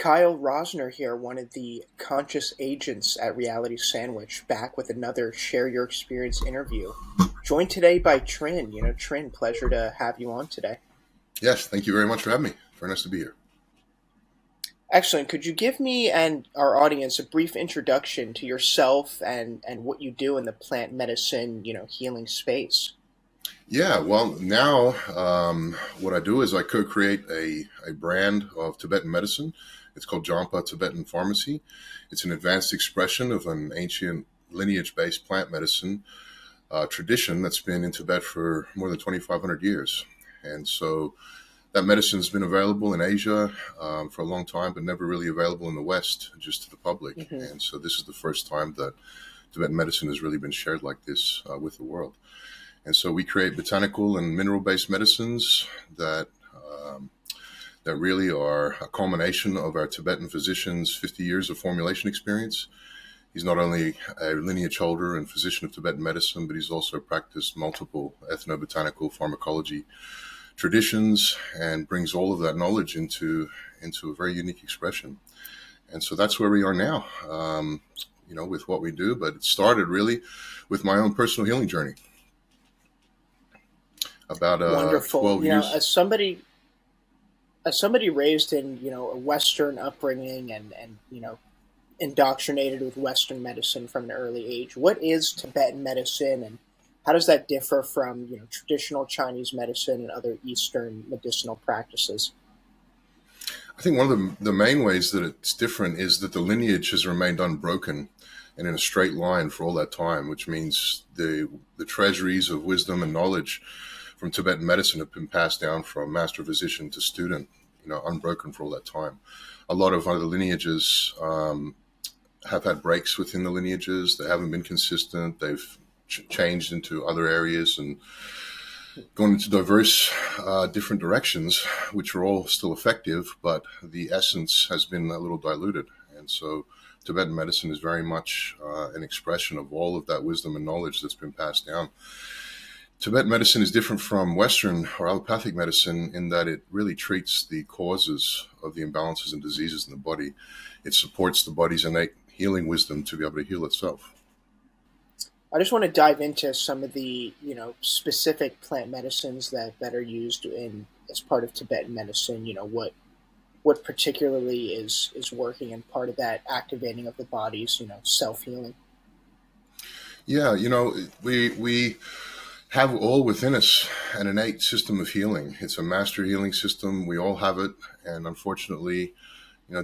Kyle Rosner here, one of the conscious agents at Reality Sandwich, back with another Share Your Experience interview. Joined today by Trinn. Trinn, pleasure to have you on today. Yes, thank you very much for having me. Very nice to be here. Excellent. Could you give me and our audience a brief introduction to yourself and what you do in the plant medicine, healing space? Yeah, well, now what I do is I co-create a brand of Tibetan medicine. It's called Jampa Tibetan Pharmacy. It's an advanced expression of an ancient lineage-based plant medicine tradition that's been in Tibet for more than 2,500 years. And so that medicine's been available in Asia for a long time, but never really available in the West, just to the public. Hmm. And so this is the first time that Tibetan medicine has really been shared like this with the world. And so we create botanical and mineral-based medicines um, that really are a culmination of our Tibetan physician's 50 years of formulation experience. He's not only a lineage holder and physician of Tibetan medicine, but he's also practiced multiple ethnobotanical pharmacology traditions and brings all of that knowledge into a very unique expression. And so that's where we are now, with what we do. But it started really with my own personal healing journey about Wonderful. 12 years. As somebody raised in a Western upbringing and indoctrinated with Western medicine from an early age. What is Tibetan medicine, and how does that differ from traditional Chinese medicine and other Eastern medicinal practices? I think one of the main ways that it's different is that the lineage has remained unbroken and in a straight line for all that time, which means the treasuries of wisdom and knowledge from Tibetan medicine have been passed down from master physician to student, unbroken for all that time. A lot of other lineages have had breaks within the lineages. They haven't been consistent. They've changed into other areas and gone into diverse different directions, which are all still effective, but the essence has been a little diluted. And so Tibetan medicine is very much an expression of all of that wisdom and knowledge that's been passed down. Tibetan medicine is different from Western or allopathic medicine in that it really treats the causes of the imbalances and diseases in the body. It supports the body's innate healing wisdom to be able to heal itself. I just want to dive into some of the specific plant medicines that are used in as part of Tibetan medicine. What particularly is working and part of that activating of the body's self healing. Yeah, we have all within us an innate system of healing. It's a master healing system. We all have it. And unfortunately,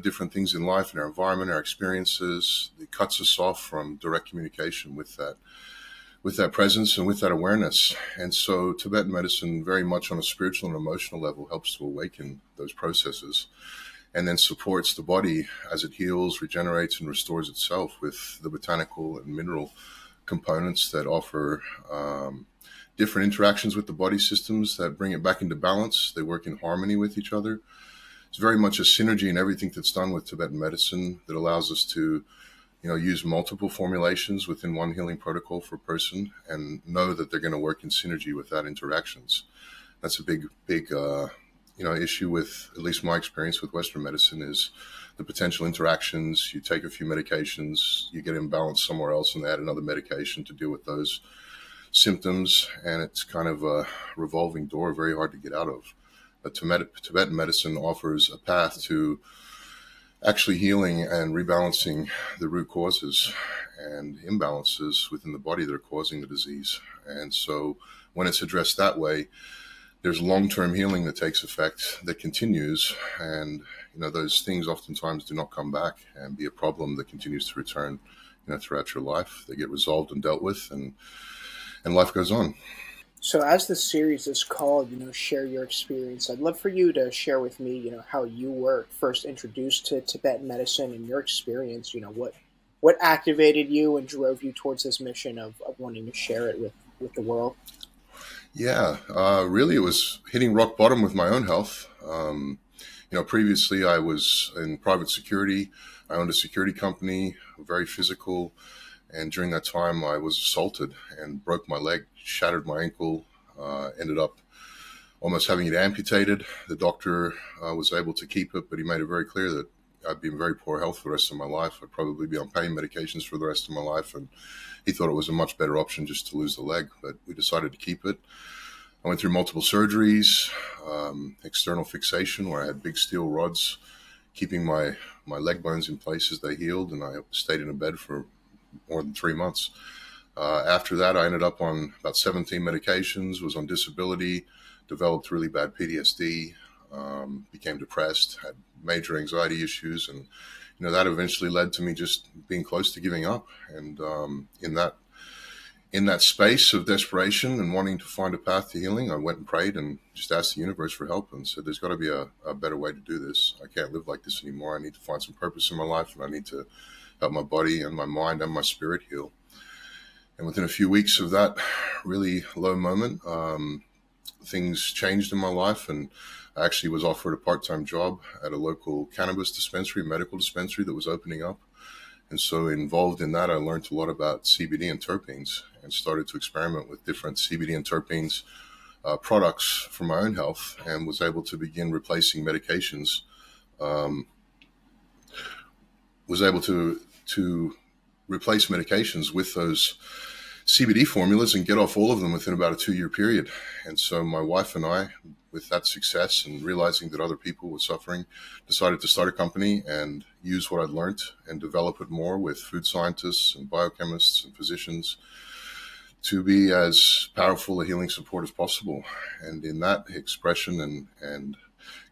different things in life and our environment, our experiences, it cuts us off from direct communication with that presence and with that awareness. And so Tibetan medicine very much on a spiritual and emotional level helps to awaken those processes and then supports the body as it heals, regenerates, and restores itself with the botanical and mineral components that offer different interactions with the body systems that bring it back into balance. They work in harmony with each other. It's very much a synergy in everything that's done with Tibetan medicine that allows us to, use multiple formulations within one healing protocol for a person and know that they're going to work in synergy without interactions. That's a big, issue with, at least my experience with Western medicine, is the potential interactions. You take a few medications, you get imbalanced somewhere else, and they add another medication to deal with those symptoms, and it's kind of a revolving door, very hard to get out of. But Tibetan medicine offers a path to actually healing and rebalancing the root causes and imbalances within the body that are causing the disease. And so when it's addressed that way, there's long-term healing that takes effect that continues. And, those things oftentimes do not come back and be a problem that continues to return, throughout your life. They get resolved and dealt with, and life goes on. So, as the series is called, share your experience. I'd love for you to share with me, how you were first introduced to Tibetan medicine and your experience. What activated you and drove you towards this mission of wanting to share it with the world. Yeah, really, it was hitting rock bottom with my own health. Previously I was in private security. I owned a security company, very physical. And during that time, I was assaulted and broke my leg, shattered my ankle, ended up almost having it amputated. The doctor was able to keep it, but he made it very clear that I'd be in very poor health for the rest of my life. I'd probably be on pain medications for the rest of my life. And he thought it was a much better option just to lose the leg, but we decided to keep it. I went through multiple surgeries, external fixation where I had big steel rods keeping my leg bones in place as they healed, and I stayed in a bed for more than 3 months. After that, I ended up on about 17 medications, was on disability, developed really bad PTSD, became depressed, had major anxiety issues, and that eventually led to me just being close to giving up. And in that space of desperation and wanting to find a path to healing, I went and prayed and just asked the universe for help and said, there's got to be a better way to do this. I can't live like this anymore. I need to find some purpose in my life, and I need to help my body and my mind and my spirit heal. And within a few weeks of that really low moment, things changed in my life, and I actually was offered a part-time job at a local cannabis dispensary, medical dispensary that was opening up. And so involved in that, I learned a lot about CBD and terpenes and started to experiment with different CBD and terpenes products for my own health, and was able to begin replacing medications. Was able to replace medications with those CBD formulas and get off all of them within about a 2-year period. And so my wife and I, with that success and realizing that other people were suffering, decided to start a company and use what I'd learned and develop it more with food scientists and biochemists and physicians to be as powerful a healing support as possible. And in that expression and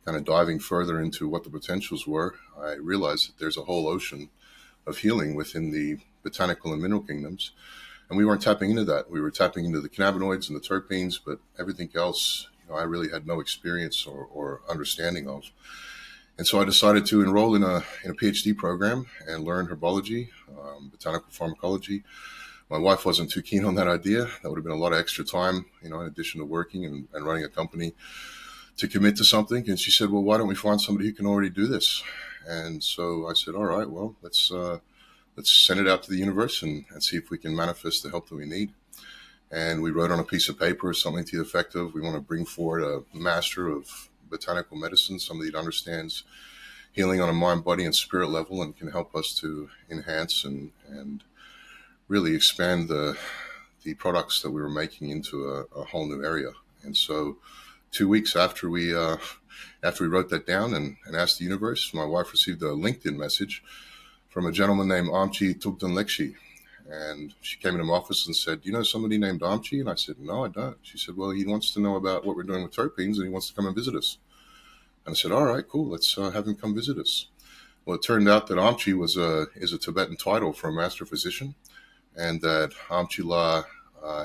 kind of diving further into what the potentials were, I realized that there's a whole ocean of healing within the botanical and mineral kingdoms. And we weren't tapping into that. We were tapping into the cannabinoids and the terpenes, but everything else, I really had no experience or understanding of. And so I decided to enroll in a PhD program and learn herbology, botanical pharmacology. My wife wasn't too keen on that idea. That would have been a lot of extra time, in addition to working and running a company, to commit to something. And she said, well, why don't we find somebody who can already do this? And so I said, all right, well, let's send it out to the universe and see if we can manifest the help that we need. And we wrote on a piece of paper something to the effect of, we want to bring forward a master of botanical medicine, somebody that understands healing on a mind, body, and spirit level and can help us to enhance and really expand the products that we were making into a whole new area. And so 2 weeks after we wrote that down and asked the universe, my wife received a LinkedIn message from a gentleman named Amchi Tugtan Lekshi. And she came into my office and said, do you know somebody named Amchi? And I said, no, I don't. She said, well, he wants to know about what we're doing with terpenes and he wants to come and visit us. And I said, all right, cool. Let's have him come visit us. Well, it turned out that Amchi is a Tibetan title for a master physician, and that Amchi La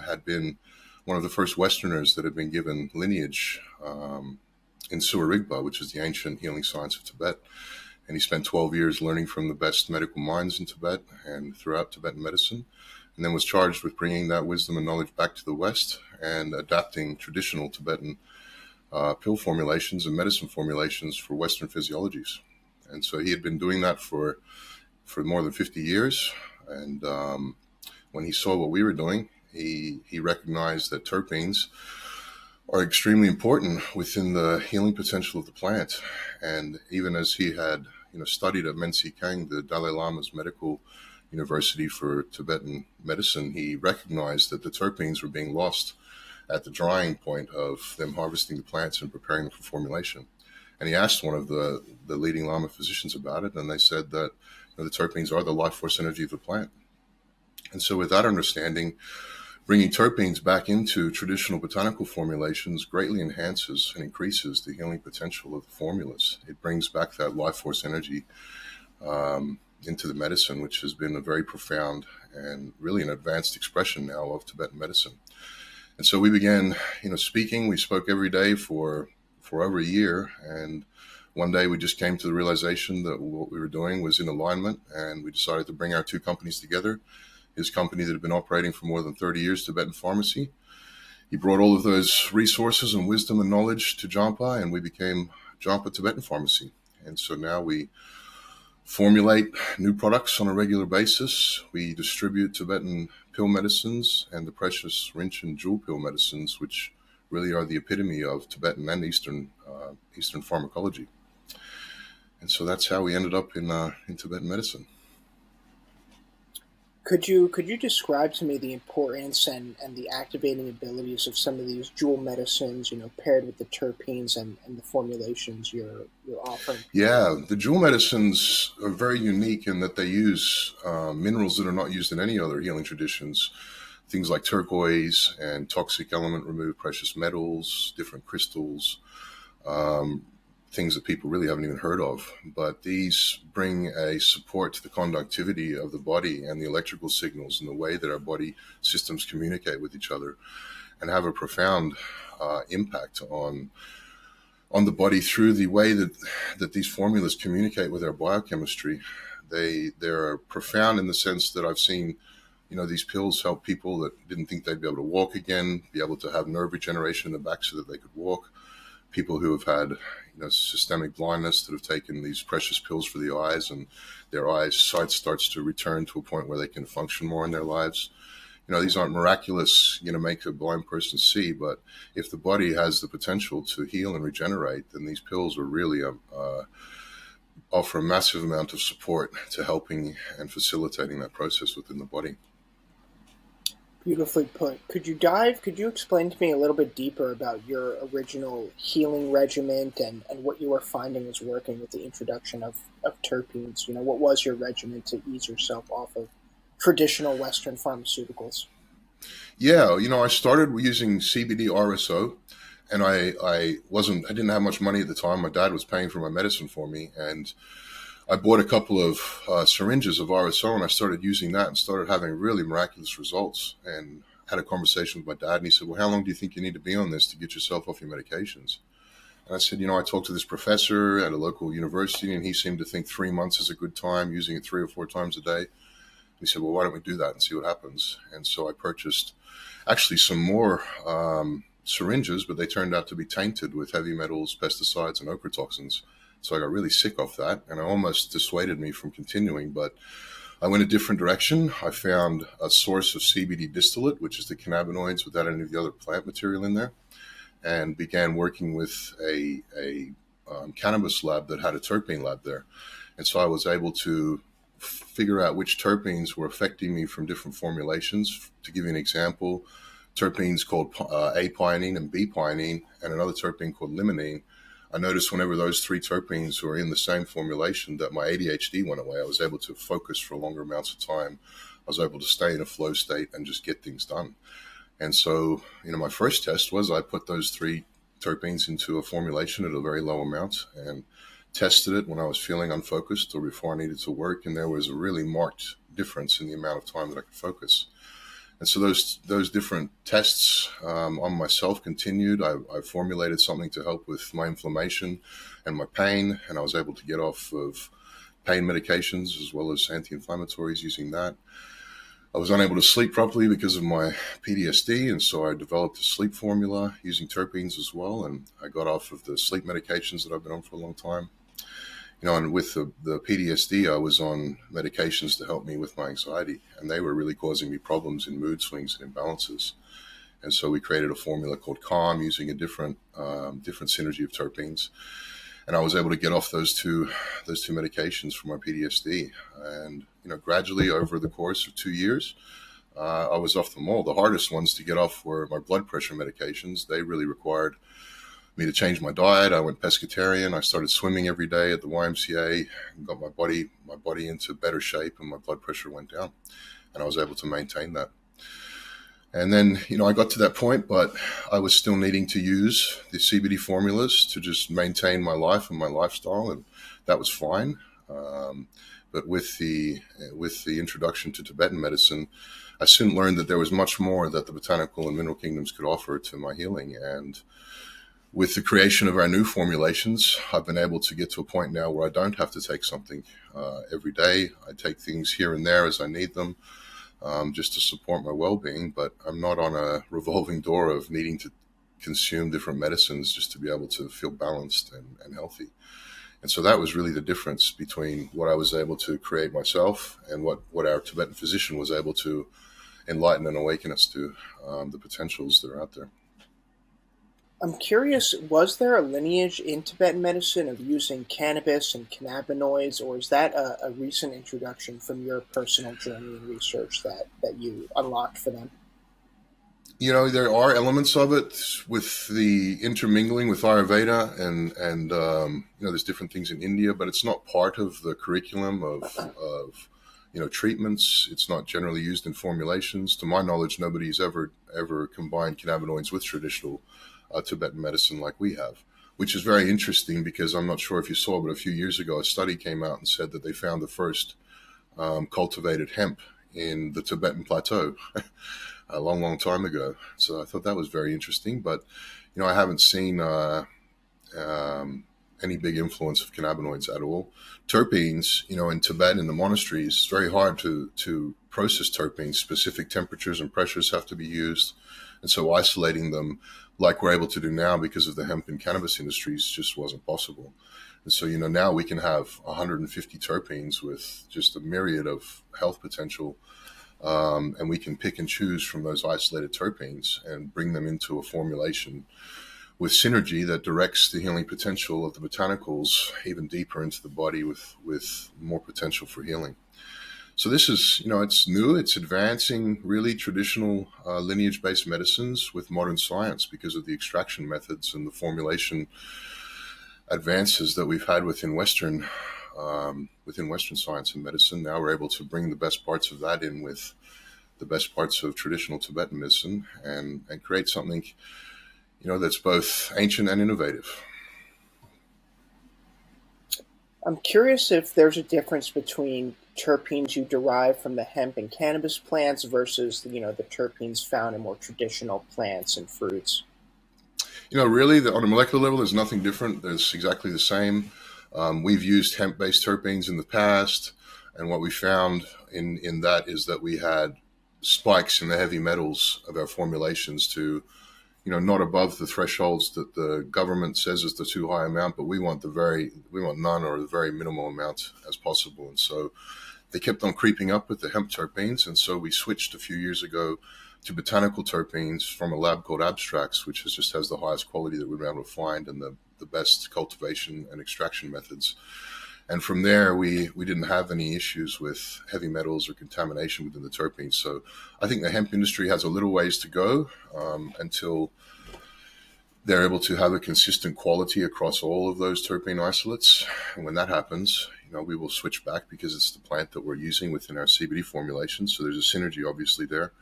had been one of the first Westerners that had been given lineage in Suarigpa, which is the ancient healing science of Tibet. And he spent 12 years learning from the best medical minds in Tibet and throughout Tibetan medicine, and then was charged with bringing that wisdom and knowledge back to the West and adapting traditional Tibetan pill formulations and medicine formulations for Western physiologies. And so he had been doing that for more than 50 years. And when he saw what we were doing, he recognized that terpenes are extremely important within the healing potential of the plant. And even as he had, studied at Mensi Kang, the Dalai Lama's medical university for Tibetan medicine, he recognized that the terpenes were being lost at the drying point of them harvesting the plants and preparing them for formulation. And he asked one of the leading Lama physicians about it, and they said that the terpenes are the life force energy of the plant. And so with that understanding, bringing terpenes back into traditional botanical formulations greatly enhances and increases the healing potential of the formulas. It brings back that life force energy into the medicine, which has been a very profound and really an advanced expression now of Tibetan medicine. And so we began, speaking. We spoke every day for over a year. And one day we just came to the realization that what we were doing was in alignment, and we decided to bring our two companies together. His company that had been operating for more than 30 years, Tibetan Pharmacy. He brought all of those resources and wisdom and knowledge to Jampa, and we became Jampa Tibetan Pharmacy. And so now we formulate new products on a regular basis. We distribute Tibetan pill medicines and the precious Rinchen jewel pill medicines, which really are the epitome of Tibetan and Eastern pharmacology. And so that's how we ended up in Tibetan medicine. Could you describe to me the importance and the activating abilities of some of these dual medicines, paired with the terpenes and the formulations you're offering people? Yeah, the jewel medicines are very unique in that they use minerals that are not used in any other healing traditions. Things like turquoise and toxic element removed precious metals, different crystals, um, things that people really haven't even heard of. But these bring a support to the conductivity of the body and the electrical signals and the way that our body systems communicate with each other, and have a profound impact on the body through the way that these formulas communicate with our biochemistry. They're profound in the sense that I've seen, these pills help people that didn't think they'd be able to walk again, be able to have nerve regeneration in the back so that they could walk. People who have had, systemic blindness that have taken these precious pills for the eyes, and their eyesight starts to return to a point where they can function more in their lives. These aren't miraculous, make a blind person see, but if the body has the potential to heal and regenerate, then these pills are really offer a massive amount of support to helping and facilitating that process within the body. Beautifully put. Could you explain to me a little bit deeper about your original healing regimen and what you were finding was working with the introduction of terpenes? What was your regimen to ease yourself off of traditional Western pharmaceuticals? Yeah, I started using CBD RSO, and I didn't have much money at the time. My dad was paying for my medicine for me, and I bought a couple of syringes of RSO, and I started using that and started having really miraculous results. And had a conversation with my dad, and he said, "Well, how long do you think you need to be on this to get yourself off your medications?" And I said, I talked to this professor at a local university, and he seemed to think 3 months is a good time, using it 3 or 4 times a day. He said, "Well, why don't we do that and see what happens?" And so I purchased actually some more syringes, but they turned out to be tainted with heavy metals, pesticides, and ochratoxins. So I got really sick off that, and it almost dissuaded me from continuing. But I went a different direction. I found a source of CBD distillate, which is the cannabinoids without any of the other plant material in there, and began working with a cannabis lab that had a terpene lab there. And so I was able to figure out which terpenes were affecting me from different formulations. To give you an example, terpenes called apionine and bpionine, and another terpene called limonene. I noticed whenever those three terpenes were in the same formulation that my ADHD went away. I was able to focus for longer amounts of time. I was able to stay in a flow state and just get things done. And so, my first test was I put those three terpenes into a formulation at a very low amount and tested it when I was feeling unfocused or before I needed to work. And there was a really marked difference in the amount of time that I could focus. And so those different tests on myself continued. I formulated something to help with my inflammation and my pain, and I was able to get off of pain medications as well as anti-inflammatories using that. I was unable to sleep properly because of my PTSD, and so I developed a sleep formula using terpenes as well, and I got off of the sleep medications that I've been on for a long time. And with the PTSD, I was on medications to help me with my anxiety, and they were really causing me problems in mood swings and imbalances. And so we created a formula called Calm using a different synergy of terpenes, and I was able to get off those two medications for my PTSD. And gradually over the course of 2 years, I was off them all. The hardest ones to get off were my blood pressure medications. They really required me to change my diet. I went pescatarian. I started swimming every day at the YMCA and got my body into better shape, and my blood pressure went down, and I was able to maintain that. And then, I got to that point, but I was still needing to use the CBD formulas to just maintain my life and my lifestyle, and that was fine. But with the introduction to Tibetan medicine, I soon learned that there was much more that the botanical and mineral kingdoms could offer to my healing. And with the creation of our new formulations, I've been able to get to a point now where I don't have to take something every day. I take things here and there as I need them, just to support my well-being, but I'm not on a revolving door of needing to consume different medicines just to be able to feel balanced and healthy. And so that was really the difference between what I was able to create myself and what our Tibetan physician was able to enlighten and awaken us to, the potentials that are out there. I'm curious, was there a lineage in Tibetan medicine of using cannabis and cannabinoids, or is that a recent introduction from your personal journey and research that you unlocked for them? There are elements of it with the intermingling with Ayurveda and there's different things in India, but it's not part of the curriculum of treatments. It's not generally used in formulations. To my knowledge, nobody's ever combined cannabinoids with traditional Tibetan medicine like we have, which is very interesting because I'm not sure if you saw, but a few years ago, a study came out and said that they found the first cultivated hemp in the Tibetan plateau a long, long time ago. So I thought that was very interesting. But I haven't seen um, any big influence of cannabinoids at all. Terpenes, in Tibet in the monasteries, it's very hard to process terpenes. Specific temperatures and pressures have to be used, and so isolating them, like we're able to do now because of the hemp and cannabis industries, just wasn't possible. And so, now we can have 150 terpenes with just a myriad of health potential, and we can pick and choose from those isolated terpenes and bring them into a formulation with synergy that directs the healing potential of the botanicals even deeper into the body with more potential for healing. So this is, it's new, it's advancing really traditional lineage-based medicines with modern science because of the extraction methods and the formulation advances that we've had within Western science and medicine. Now we're able to bring the best parts of that in with the best parts of traditional Tibetan medicine and create something, that's both ancient and innovative. I'm curious if there's a difference between terpenes you derive from the hemp and cannabis plants versus the terpenes found in more traditional plants and fruits. Really, on a molecular level, there's nothing different. There's exactly the same. We've used hemp-based terpenes in the past, and what we found in that is that we had spikes in the heavy metals of our formulations to, not above the thresholds that the government says is the too high amount, but we want none or the very minimal amount as possible. And so they kept on creeping up with the hemp terpenes, and so we switched a few years ago to botanical terpenes from a lab called Abstracts, which just has the highest quality that we've been able to find and the best cultivation and extraction methods. And from there, we didn't have any issues with heavy metals or contamination within the terpenes. So I think the hemp industry has a little ways to go until they're able to have a consistent quality across all of those terpene isolates. And when that happens, we will switch back because it's the plant that we're using within our CBD formulation. So there's a synergy obviously there.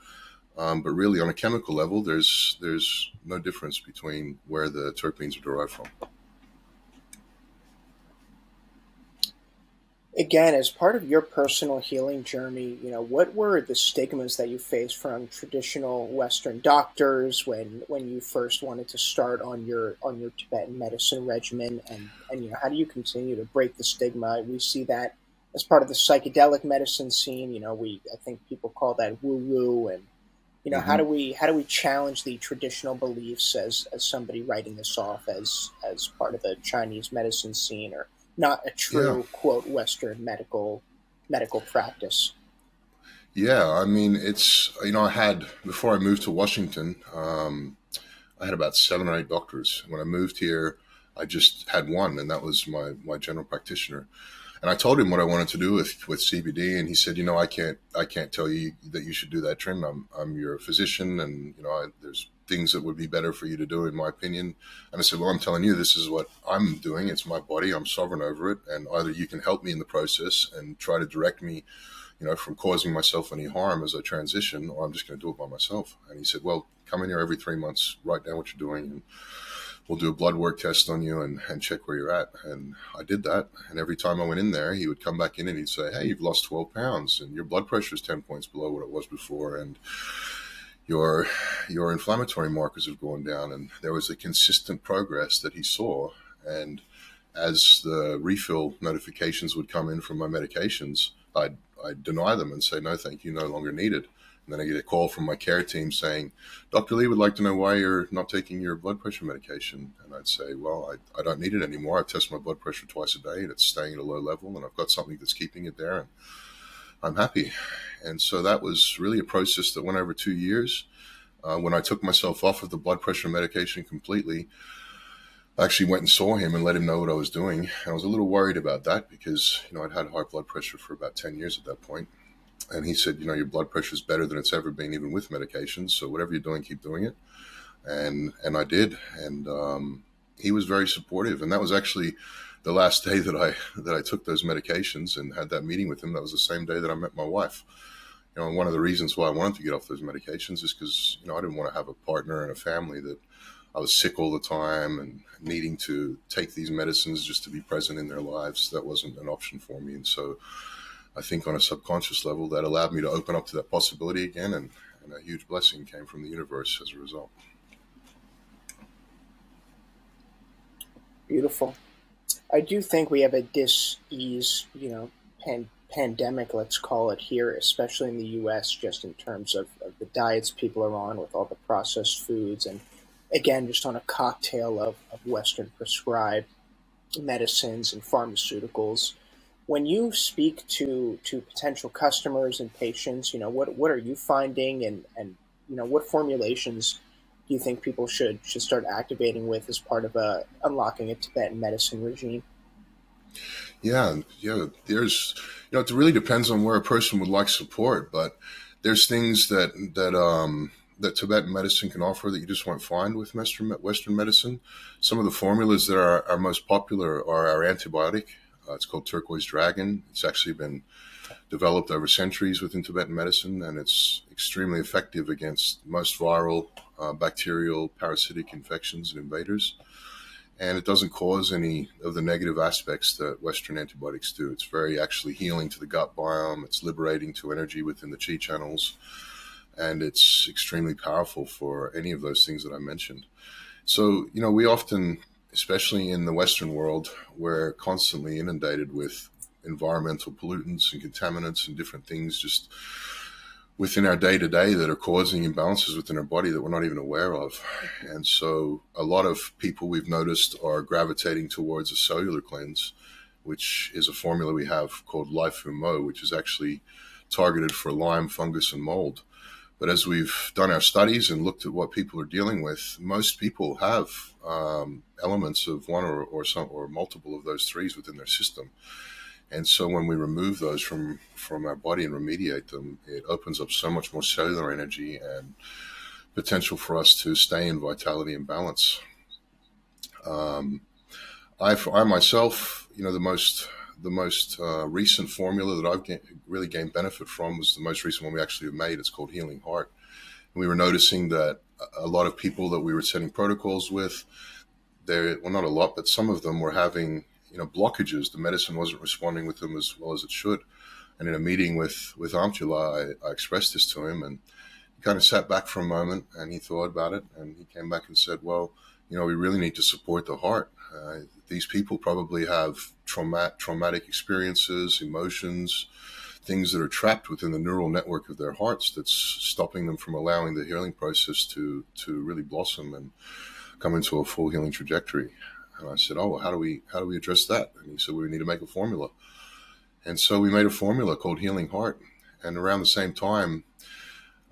But really, on a chemical level, there's no difference between where the terpenes are derived from. Again, as part of your personal healing journey, what were the stigmas that you faced from traditional Western doctors when you first wanted to start on your Tibetan medicine regimen, and how do you continue to break the stigma? We see that as part of the psychedelic medicine scene. We I think people call that woo woo, and Hmm. how do we challenge the traditional beliefs as somebody writing this off as part of the Chinese medicine scene, or not a Yeah, true quote Western medical practice? yeah. I mean, it's I had before I moved to Washington, I had about 7 or 8 doctors. When I moved here, I just had one, and that was my general practitioner. And I told him what I wanted to do with CBD, and he said, I can't tell you that you should do that, Trinn. I'm your physician, and there's things that would be better for you to do, in my opinion. And I said, well, I'm telling you, this is what I'm doing. It's my body. I'm sovereign over it, and either you can help me in the process and try to direct me, from causing myself any harm as I transition, or I'm just going to do it by myself. And he said, well, come in here every 3 months, write down what you're doing, and we'll do a blood work test on you and check where you're at. And I did that. And every time I went in there, he would come back in and he'd say, hey, you've lost 12 pounds and your blood pressure is 10 points below what it was before. And your inflammatory markers have gone down. And there was a consistent progress that he saw. And as the refill notifications would come in from my medications, I'd deny them and say, no, thank you, no longer needed. And then I get a call from my care team saying, Dr. Lee would like to know why you're not taking your blood pressure medication. And I'd say, well, I don't need it anymore. I test my blood pressure twice a day and it's staying at a low level and I've got something that's keeping it there and I'm happy. And so that was really a process that went over 2 years. When I took myself off of the blood pressure medication completely, I actually went and saw him and let him know what I was doing. I was a little worried about that because, I'd had high blood pressure for about 10 years at that point. And he said, your blood pressure is better than it's ever been, even with medications. So whatever you're doing, keep doing it. And I did. And he was very supportive. And that was actually the last day that I took those medications and had that meeting with him. That was the same day that I met my wife. And one of the reasons why I wanted to get off those medications is because, I didn't want to have a partner and a family that I was sick all the time and needing to take these medicines just to be present in their lives. That wasn't an option for me. And so I think on a subconscious level, that allowed me to open up to that possibility again. And a huge blessing came from the universe as a result. Beautiful. I do think we have a dis-ease, pandemic, let's call it here, especially in the U.S., just in terms of the diets people are on with all the processed foods, and again, just on a cocktail of Western prescribed medicines and pharmaceuticals. When you speak to potential customers and patients, what are you finding, and what formulations do you think people should start activating with as part of unlocking a Tibetan medicine regime? Yeah, yeah. It really depends on where a person would like support, but there's things that Tibetan medicine can offer that you just won't find with Western medicine. Some of the formulas that are most popular are our antibiotic. It's called turquoise dragon. It's actually been developed over centuries within Tibetan medicine, and it's extremely effective against most viral, bacterial, parasitic infections and invaders. And it doesn't cause any of the negative aspects that Western antibiotics do. It's very actually healing to the gut biome. It's liberating to energy within the chi channels, and it's extremely powerful for any of those things that I mentioned. So, we often, especially in the Western world, we're constantly inundated with environmental pollutants and contaminants and different things just within our day to day that are causing imbalances within our body that we're not even aware of. And so a lot of people we've noticed are gravitating towards a cellular cleanse, which is a formula we have called Life Mo, which is actually targeted for Lyme, fungus, and mold. But as we've done our studies and looked at what people are dealing with, most people have elements of one or some or multiple of those threes within their system. And so when we remove those from our body and remediate them, it opens up so much more cellular energy and potential for us to stay in vitality and balance. Um, I myself, the most recent formula that really gained benefit from was the most recent one we actually have made. It's called Healing Heart. And we were noticing that a lot of people that we were setting protocols with, well, not a lot, but some of them were having blockages. The medicine wasn't responding with them as well as it should. And in a meeting with Amtula, I expressed this to him, and he kind of sat back for a moment and he thought about it, and he came back and said, well, we really need to support the heart. These people probably have traumatic experiences, emotions, things that are trapped within the neural network of their hearts that's stopping them from allowing the healing process to really blossom and come into a full healing trajectory. And I said, oh, well, how do we address that? And he said, well, we need to make a formula. And so we made a formula called Healing Heart. And around the same time,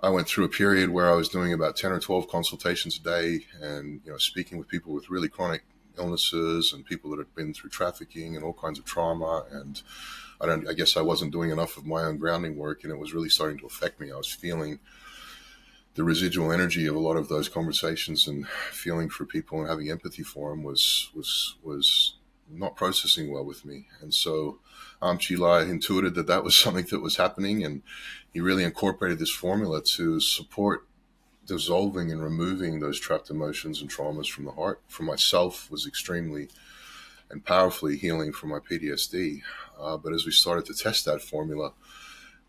I went through a period where I was doing about 10 or 12 consultations a day and, speaking with people with really chronic illnesses and people that had been through trafficking and all kinds of trauma. And I guess I wasn't doing enough of my own grounding work, and it was really starting to affect me. I was feeling the residual energy of a lot of those conversations, and feeling for people and having empathy for them was not processing well with me. And so Chila intuited that was something that was happening, and he really incorporated this formula to support dissolving and removing those trapped emotions and traumas from the heart. For myself, was extremely and powerfully healing for my PTSD. But as we started to test that formula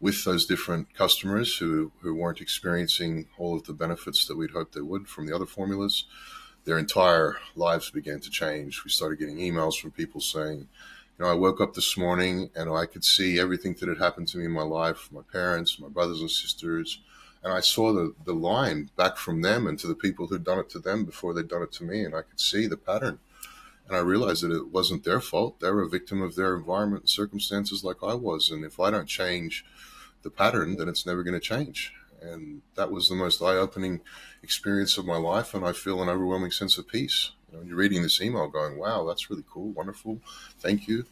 with those different customers who weren't experiencing all of the benefits that we'd hoped they would from the other formulas, their entire lives began to change. We started getting emails from people saying, I woke up this morning and I could see everything that had happened to me in my life, my parents, my brothers and sisters, and I saw the line back from them and to the people who'd done it to them before they'd done it to me, and I could see the pattern. And I realized that it wasn't their fault. They were a victim of their environment and circumstances like I was. And if I don't change the pattern, then it's never going to change. And that was the most eye-opening experience of my life, and I feel an overwhelming sense of peace. You're reading this email going, wow, that's really cool, wonderful, thank you.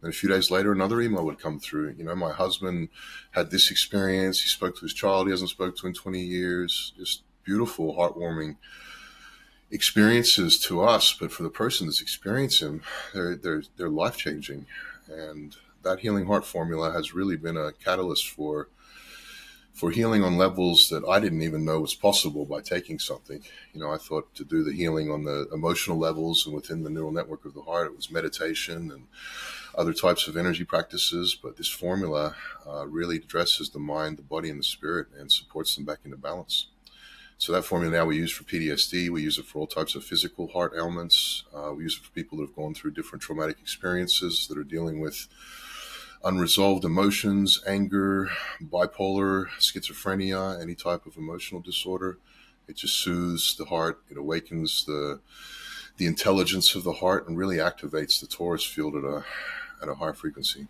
And a few days later, another email would come through. My husband had this experience. He spoke to his child he hasn't spoken to in 20 years. Just beautiful, heartwarming experiences to us, but for the person that's experiencing them, they're life changing. And that healing heart formula has really been a catalyst for healing on levels that I didn't even know was possible by taking something. I thought to do the healing on the emotional levels and within the neural network of the heart, it was meditation and other types of energy practices. But this formula really addresses the mind, the body, and the spirit, and supports them back into balance. So that formula now we use for PTSD. We use it for all types of physical heart ailments. We use it for people that have gone through different traumatic experiences, that are dealing with unresolved emotions, anger, bipolar, schizophrenia, any type of emotional disorder. It just soothes the heart. It awakens the intelligence of the heart and really activates the torus field at a high frequency.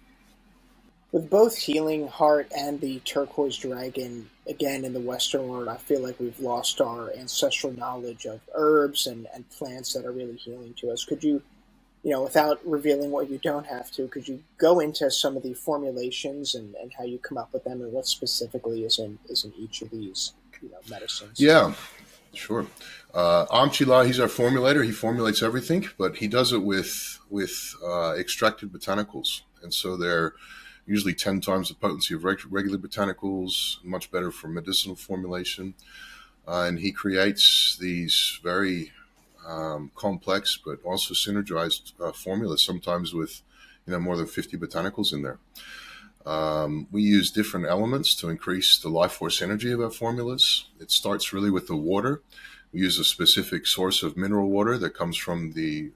With both healing heart and the turquoise dragon, again in the Western world, I feel like we've lost our ancestral knowledge of herbs and plants that are really healing to us. Could you, without revealing what you don't have to, could you go into some of the formulations and how you come up with them and what specifically is in each of these, medicines? Yeah, sure. Amchila, he's our formulator. He formulates everything, but he does it with extracted botanicals, and so they're usually 10 times the potency of regular botanicals, much better for medicinal formulation. And he creates these very complex but also synergized formulas, sometimes with more than 50 botanicals in there. We use different elements to increase the life force energy of our formulas. It starts really with the water. We use a specific source of mineral water that comes from the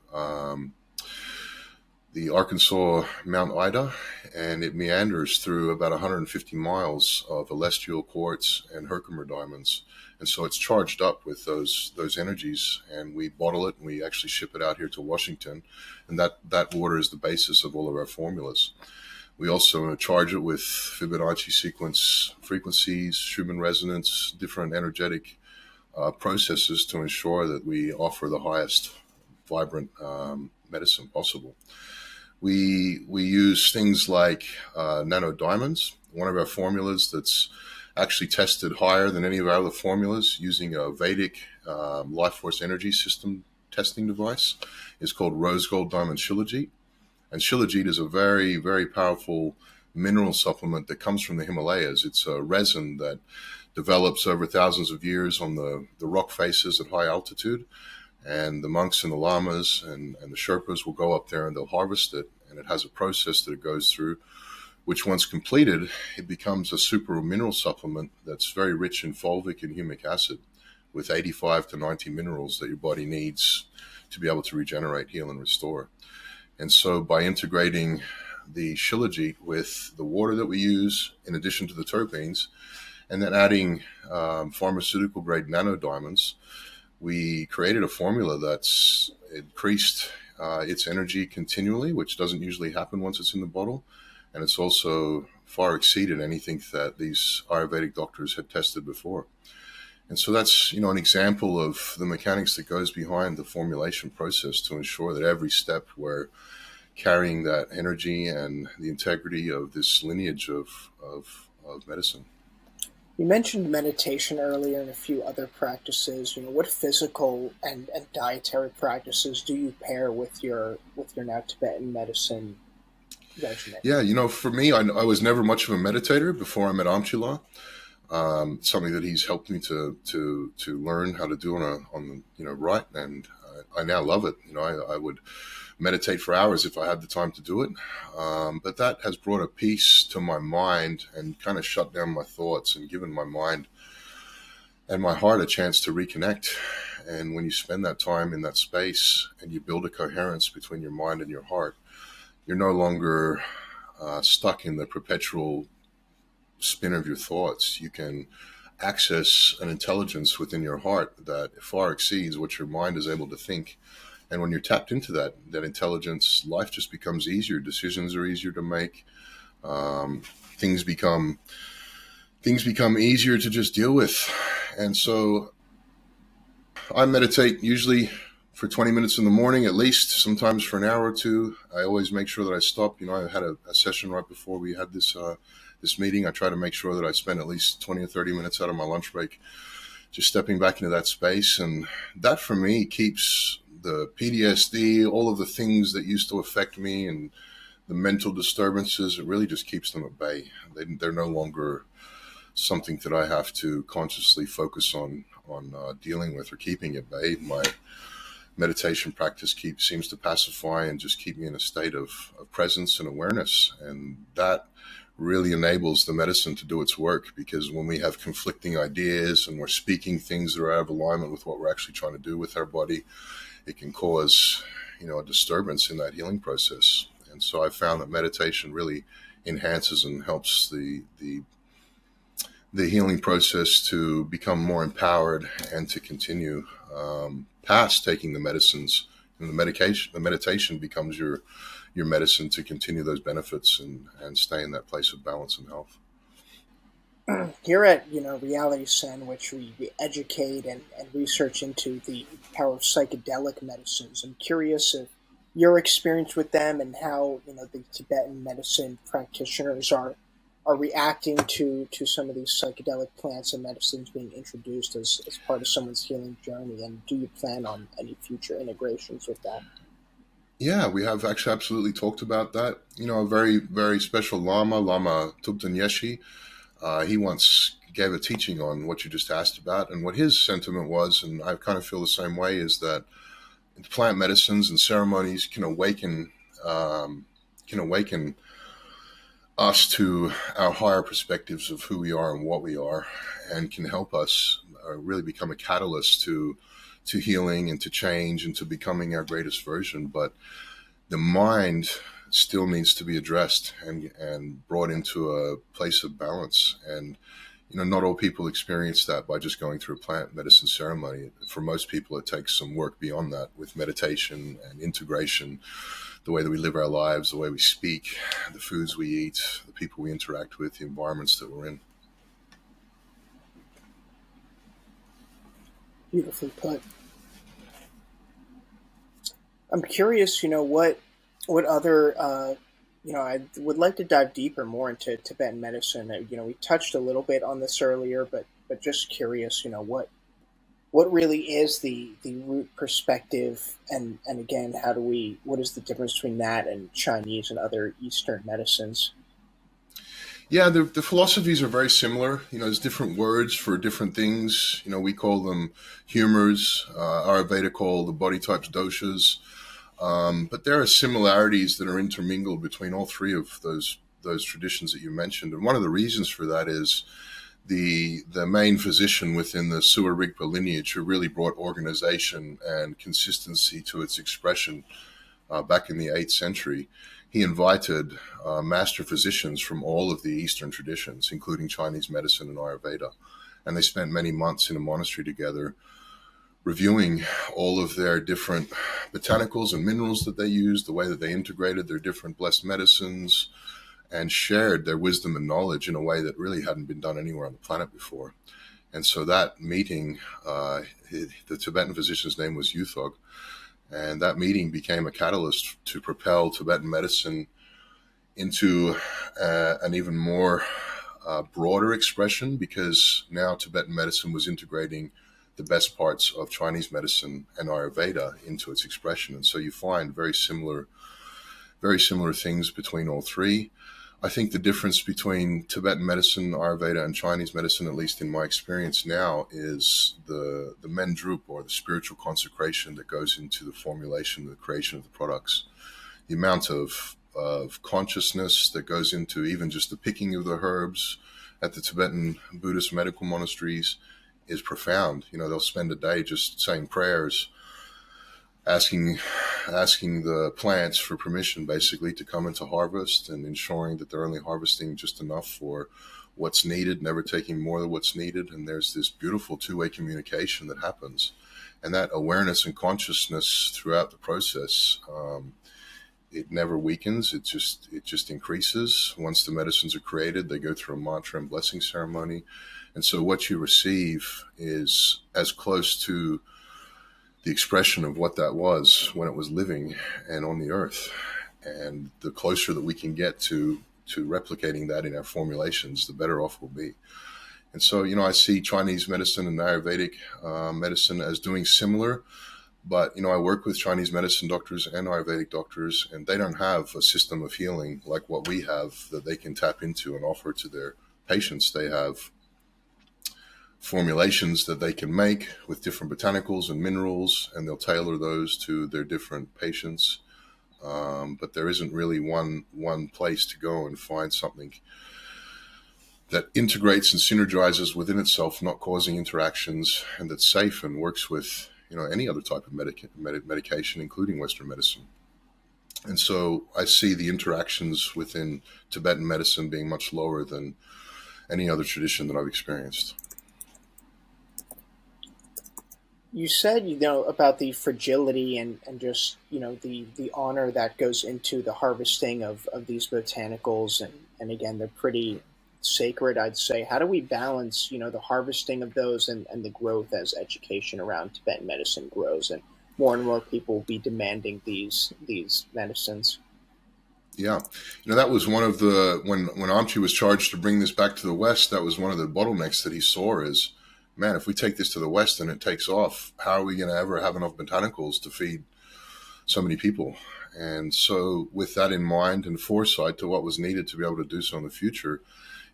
Arkansas Mount Ida, and it meanders through about 150 miles of celestial quartz and Herkimer diamonds. And so it's charged up with those energies, and we bottle it and we actually ship it out here to Washington. And that water is the basis of all of our formulas. We also charge it with Fibonacci sequence frequencies, Schumann resonance, different energetic processes to ensure that we offer the highest vibrant medicine possible. We use things like nano diamonds. One of our formulas that's actually tested higher than any of our other formulas using a Vedic life force energy system testing device is called rose gold diamond shilajit. And shilajit is a very, very powerful mineral supplement that comes from the Himalayas. It's a resin that develops over thousands of years on the rock faces at high altitude. And the monks and the lamas and the Sherpas will go up there and they'll harvest it. And it has a process that it goes through, which once completed, it becomes a super mineral supplement that's very rich in fulvic and humic acid with 85 to 90 minerals that your body needs to be able to regenerate, heal, and restore. And so by integrating the shilajit with the water that we use, in addition to the terpenes, and then adding pharmaceutical grade nano diamonds, we created a formula that's increased its energy continually, which doesn't usually happen once it's in the bottle. And it's also far exceeded anything that these Ayurvedic doctors had tested before. And so that's, an example of the mechanics that goes behind the formulation process to ensure that every step we're carrying that energy and the integrity of this lineage of medicine. You mentioned meditation earlier and a few other practices. What physical and dietary practices do you pair with your now Tibetan medicine regimen? Yeah, for me, I was never much of a meditator before I met Amchila. Something that he's helped me to learn how to do on right, and I now love it. I would meditate for hours if I had the time to do it, but that has brought a peace to my mind and kind of shut down my thoughts and given my mind and my heart a chance to reconnect. And when you spend that time in that space and you build a coherence between your mind and your heart, you're no longer stuck in the perpetual spin of your thoughts. You can access an intelligence within your heart that far exceeds what your mind is able to think. And when you're tapped into that intelligence, life just becomes easier. Decisions are easier to make. Things become things become easier to just deal with. And so I meditate usually for 20 minutes in the morning at least, sometimes for an hour or two. I always make sure that I stop. I had a session right before we had this meeting. I try to make sure that I spend at least 20 or 30 minutes out of my lunch break just stepping back into that space. And that for me keeps the PTSD, all of the things that used to affect me and the mental disturbances, it really just keeps them at bay. They're no longer something that I have to consciously focus on dealing with or keeping at bay. My meditation practice seems to pacify and just keep me in a state of presence and awareness. And that really enables the medicine to do its work, because when we have conflicting ideas and we're speaking things that are out of alignment with what we're actually trying to do with our body, it can cause, a disturbance in that healing process. And so I found that meditation really enhances and helps the healing process to become more empowered and to continue past taking the medicines. And the meditation becomes your medicine to continue those benefits and stay in that place of balance and health. Here at Reality Sandwich, we educate and research into the power of psychedelic medicines. I'm curious if your experience with them and how the Tibetan medicine practitioners are reacting to some of these psychedelic plants and medicines being introduced as part of someone's healing journey, and do you plan on any future integrations with that? Yeah, we have actually absolutely talked about that. A very, very special Lama Tubten Yeshi, he once gave a teaching on what you just asked about. And what his sentiment was, and I kind of feel the same way, is that plant medicines and ceremonies can awaken us to our higher perspectives of who we are and what we are, and can help us really become a catalyst to healing and to change and to becoming our greatest version. But the mind still needs to be addressed and brought into a place of balance. And not all people experience that by just going through a plant medicine ceremony. For most people, it takes some work beyond that, with meditation and integration, the way that we live our lives, the way we speak, the foods we eat, the people we interact with, the environments that we're in. Beautifully put. I'm curious, what other I would like to dive deeper more into Tibetan medicine. We touched a little bit on this earlier, but just curious, what really is the root perspective, and again, what is the difference between that and Chinese and other Eastern medicines? Yeah, the philosophies are very similar. There's different words for different things. We call them humors. Ayurveda call the body types doshas. But there are similarities that are intermingled between all three of those traditions that you mentioned. And one of the reasons for that is the main physician within the Suwa Rigpa lineage, who really brought organization and consistency to its expression back in the 8th century. He invited master physicians from all of the Eastern traditions, including Chinese medicine and Ayurveda. And they spent many months in a monastery together, reviewing all of their different botanicals and minerals that they used, the way that they integrated their different blessed medicines, and shared their wisdom and knowledge in a way that really hadn't been done anywhere on the planet before. And so that meeting, the Tibetan physician's name was Yuthog, and that meeting became a catalyst to propel Tibetan medicine into an even more broader expression, because now Tibetan medicine was integrating the best parts of Chinese medicine and Ayurveda into its expression. And so you find very similar things between all three. I think the difference between Tibetan medicine, Ayurveda, and Chinese medicine, at least in my experience now, is the mendrup, or the spiritual consecration that goes into the formulation, the creation of the products. The amount of consciousness that goes into even just the picking of the herbs at the Tibetan Buddhist medical monasteries is profound. They'll spend a day just saying prayers, asking the plants for permission, basically, to come into harvest, and ensuring that they're only harvesting just enough for what's needed, never taking more than what's needed. And there's this beautiful two-way communication that happens, and that awareness and consciousness throughout the process it never weakens. It just increases. Once the medicines are created, they go through a mantra and blessing ceremony, and so what you receive is as close to the expression of what that was when it was living and on the earth. And the closer that we can get to replicating that in our formulations, the better off we'll be. And so, I see Chinese medicine and Ayurvedic medicine as doing similar. But, I work with Chinese medicine doctors and Ayurvedic doctors, and they don't have a system of healing like what we have that they can tap into and offer to their patients. They have formulations that they can make with different botanicals and minerals, and they'll tailor those to their different patients. But there isn't really one place to go and find something that integrates and synergizes within itself, not causing interactions, and that's safe and works with any other type of medication, including Western medicine. And so I see the interactions within Tibetan medicine being much lower than any other tradition that I've experienced. You said, about the fragility and just, the honor that goes into the harvesting of these botanicals. And again, they're pretty sacred, I'd say. How do we balance, the harvesting of those and the growth as education around Tibetan medicine grows and more people will be demanding these medicines? Yeah, that was one of the when Amchi was charged to bring this back to the West. That was one of the bottlenecks that he saw is, man, if we take this to the West and it takes off, how are we going to ever have enough botanicals to feed so many people? And so, with that in mind and foresight to what was needed to be able to do so in the future,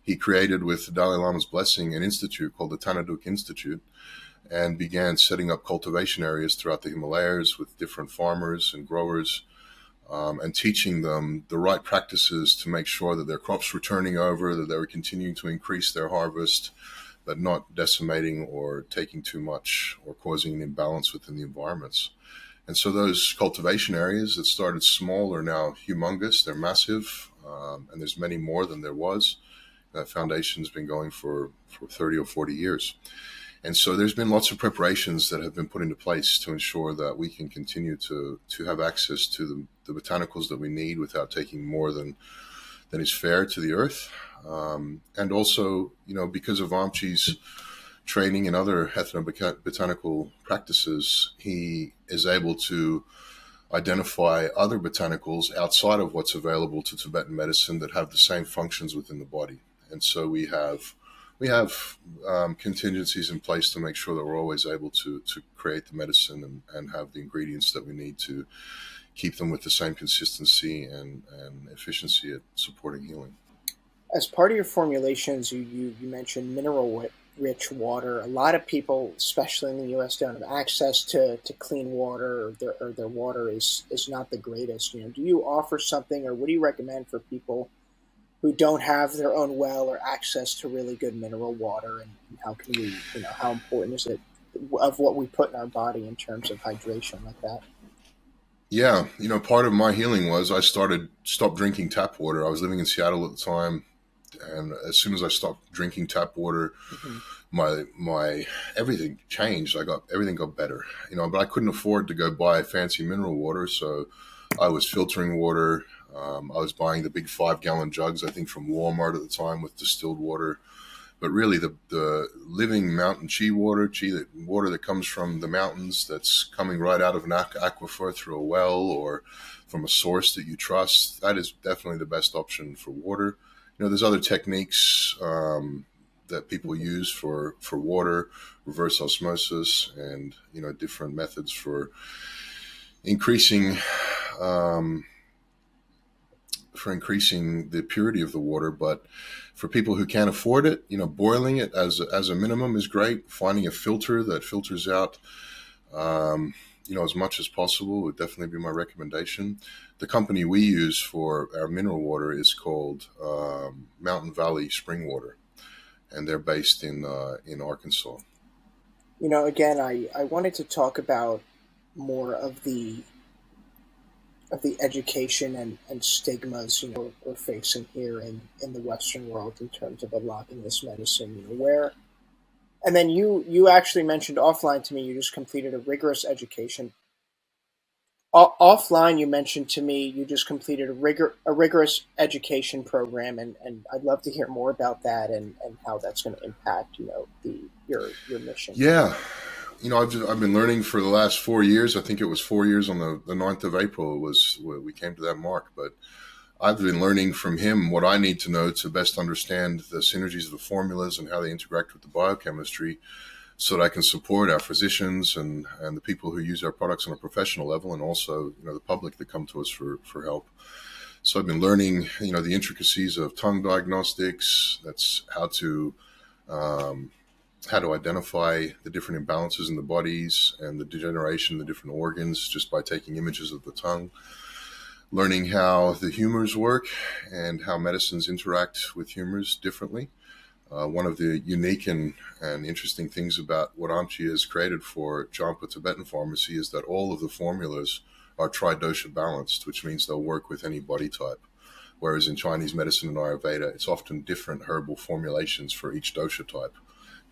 he created, with the Dalai Lama's blessing, an institute called the Tanaduk Institute, and began setting up cultivation areas throughout the Himalayas with different farmers and growers, and teaching them the right practices to make sure that their crops were turning over, that they were continuing to increase their harvest, but not decimating or taking too much or causing an imbalance within the environments. And so those cultivation areas that started small are now humongous. They're massive, and there's many more than there was. That foundation's been going for 30 or 40 years. And so there's been lots of preparations that have been put into place to ensure that we can continue to have access to the botanicals that we need without taking more than is fair to the earth. And also, because of Amchi's training and other ethnobotanical practices, he is able to identify other botanicals outside of what's available to Tibetan medicine that have the same functions within the body. And so we have contingencies in place to make sure that we're always able to create the medicine and have the ingredients that we need to keep them with the same consistency and efficiency at supporting healing. As part of your formulations, you mentioned mineral rich water. A lot of people, especially in the U.S., don't have access to clean water, or their water is not the greatest. Do you offer something, or what do you recommend for people who don't have their own well or access to really good mineral water? And how can we, how important is it of what we put in our body in terms of hydration like that? Yeah, part of my healing was I stopped drinking tap water. I was living in Seattle at the time, and as soon as I stopped drinking tap water, Hmm. my everything changed. Everything got better, but I couldn't afford to go buy fancy mineral water, so I was filtering water. I was buying the big 5 gallon jugs, I think, from Walmart at the time with distilled water. But really, the living mountain water that comes from the mountains, that's coming right out of an aquifer through a well or from a source that you trust, that is definitely the best option for water. There's other techniques that people use for water, reverse osmosis, and different methods increasing um, for increasing the purity of the water. But for people who can't afford it, boiling it as a minimum is great. Finding a filter that filters out, as much as possible would definitely be my recommendation. The company we use for our mineral water is called Mountain Valley Spring Water, and they're based in Arkansas. Again, I wanted to talk about more of the education and stigmas we're facing here in the Western world in terms of unlocking this medicine. Where and then you actually mentioned offline to me you just completed a rigorous education Offline, you mentioned to me you just completed a rigorous education program, and I'd love to hear more about that and how that's going to impact your mission. Yeah, I've been learning for the last 4 years. I think it was 4 years on the 9th of April. It was where we came to that mark. But I've been learning from him what I need to know to best understand the synergies of the formulas and how they interact with the biochemistry, so that I can support our physicians and the people who use our products on a professional level, and also the public that come to us for help. So I've been learning the intricacies of tongue diagnostics. That's um, how to identify the different imbalances in the bodies and the degeneration in the different organs just by taking images of the tongue. Learning how the humors work and how medicines interact with humors differently. One of the unique and interesting things about what Amchi has created for Jampa Tibetan pharmacy is that all of the formulas are tri-dosha balanced, which means they'll work with any body type. Whereas in Chinese medicine and Ayurveda, it's often different herbal formulations for each dosha type,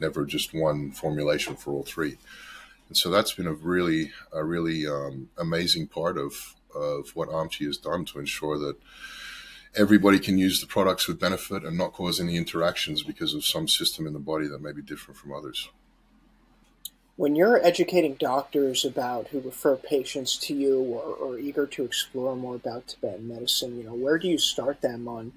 never just one formulation for all three. And so that's been a really amazing part of what Amchi has done to ensure that everybody can use the products with benefit and not cause any interactions because of some system in the body that may be different from others. When you're educating doctors about who refer patients to you or eager to explore more about Tibetan medicine, where do you start them on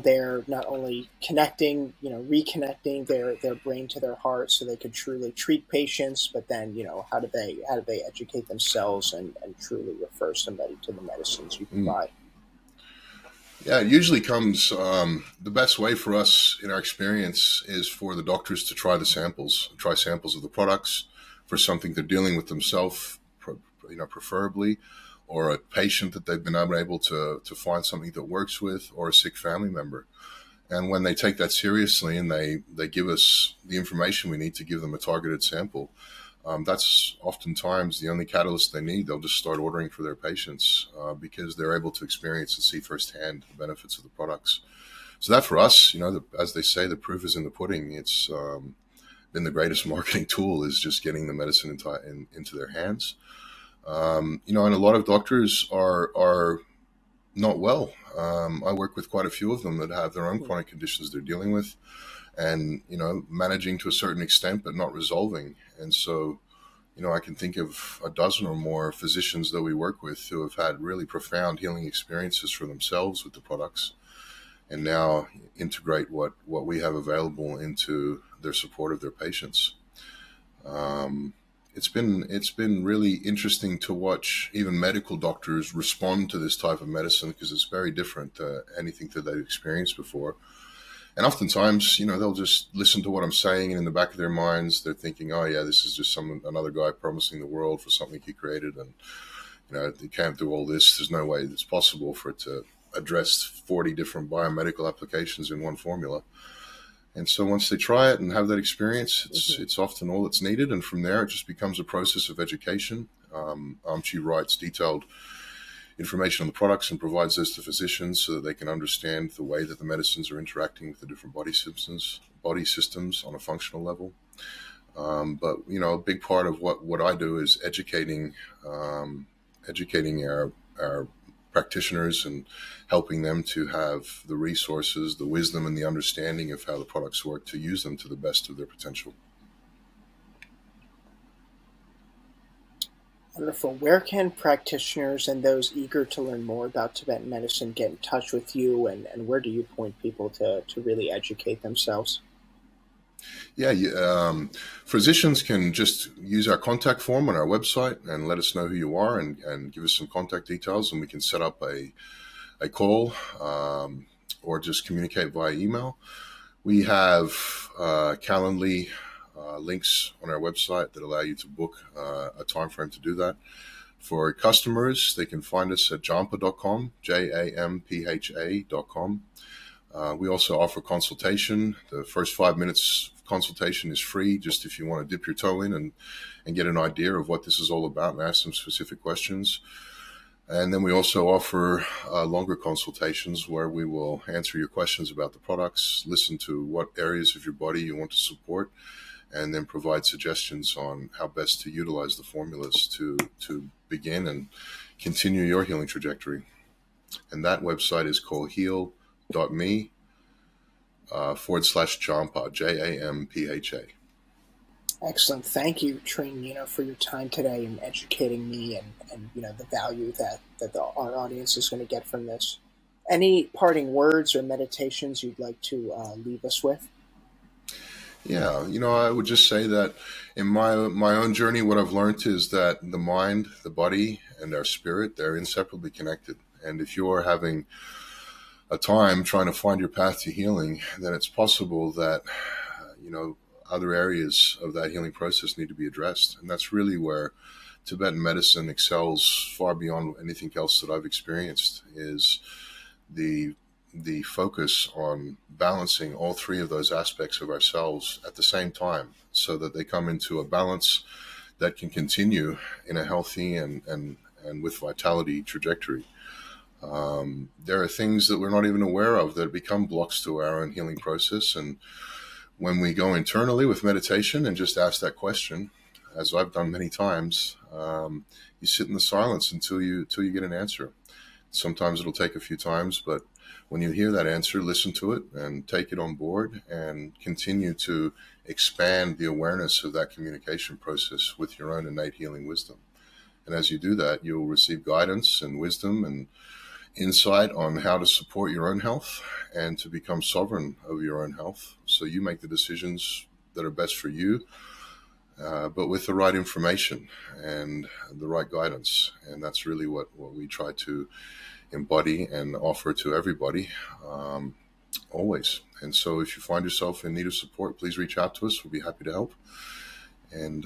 their not only connecting, reconnecting their brain to their heart so they could truly treat patients, but then, how do they educate themselves and truly refer somebody to the medicines you Mm. provide? Yeah, it usually comes. The best way for us, in our experience, is for the doctors to try samples of the products for something they're dealing with themselves, preferably, or a patient that they've been able to find something that works with, or a sick family member. And when they take that seriously and they give us the information we need to give them a targeted sample, that's oftentimes the only catalyst they need. They'll just start ordering for their patients because they're able to experience and see firsthand the benefits of the products. So that for us, as they say, the proof is in the pudding. It's been the greatest marketing tool, is just getting the medicine into their hands. And a lot of doctors are not well. I work with quite a few of them that have their own chronic conditions they're dealing with, and managing to a certain extent but not resolving. And so I can think of a dozen or more physicians that we work with who have had really profound healing experiences for themselves with the products, and now integrate what we have available into their support of their patients. um, it's been really interesting to watch even medical doctors respond to this type of medicine, because it's very different to anything that they've experienced before. And oftentimes, they'll just listen to what I'm saying, and in the back of their minds, they're thinking, "Oh yeah, this is just another guy promising the world for something he created, and they can't do all this. There's no way it's possible for it to address 40 different biomedical applications in one formula." And so once they try it and have that experience, it's Hmm. it's often all that's needed, and from there, it just becomes a process of education. She writes detailed information on the products and provides this to physicians so that they can understand the way that the medicines are interacting with the different body systems on a functional level. But a big part of what I do is educating our practitioners and helping them to have the resources, the wisdom, and the understanding of how the products work to use them to the best of their potential. Wonderful. Where can practitioners and those eager to learn more about Tibetan medicine get in touch with you, and where do you point people to really educate themselves? Yeah, physicians can just use our contact form on our website and let us know who you are, and give us some contact details, and we can set up a call, or just communicate via email. We have Calendly links on our website that allow you to book a time frame to do that. For customers, they can find us at jampha.com, jampha.com. We also offer consultation. The first 5 minutes consultation is free, just if you want to dip your toe in and get an idea of what this is all about and ask some specific questions. And then we also offer longer consultations where we will answer your questions about the products, listen to what areas of your body you want to support, and then provide suggestions on how best to utilize the formulas to begin and continue your healing trajectory. And that website is called heal.me / Jampha, Jampha. Excellent. Thank you, Trinn, for your time today and educating me and the value our audience is going to get from this. Any parting words or meditations you'd like to leave us with? Yeah, I would just say that in my own journey, what I've learned is that the mind, the body, and our spirit, they're inseparably connected. And if you're having a time trying to find your path to healing, then it's possible that, other areas of that healing process need to be addressed. And that's really where Tibetan medicine excels far beyond anything else that I've experienced, is the focus on balancing all three of those aspects of ourselves at the same time, so that they come into a balance that can continue in a healthy and with vitality trajectory. There are things that we're not even aware of that become blocks to our own healing process. And when we go internally with meditation and just ask that question, as I've done many times, you sit in the silence until you get an answer. Sometimes it'll take a few times, but when you hear that answer, listen to it and take it on board and continue to expand the awareness of that communication process with your own innate healing wisdom. And as you do that, you'll receive guidance and wisdom and insight on how to support your own health and to become sovereign of your own health. So you make the decisions that are best for you, but with the right information and the right guidance. And that's really what we try to embody and offer to everybody, always. And so if you find yourself in need of support, please reach out to us. We'll be happy to help. And,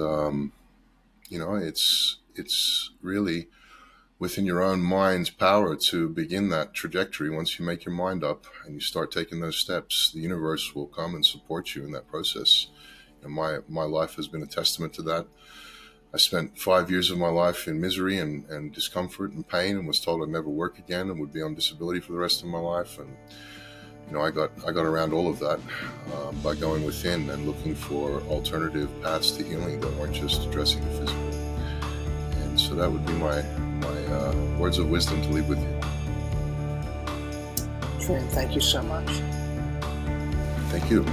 it's really within your own mind's power to begin that trajectory. Once you make your mind up and you start taking those steps, the universe will come and support you in that process. And my life has been a testament to that. I spent 5 years of my life in misery and discomfort and pain, and was told I'd never work again and would be on disability for the rest of my life. And I got around all of that by going within and looking for alternative paths to healing that weren't just addressing the physical. And so that would be my words of wisdom to leave with you. Trinn, thank you so much. Thank you.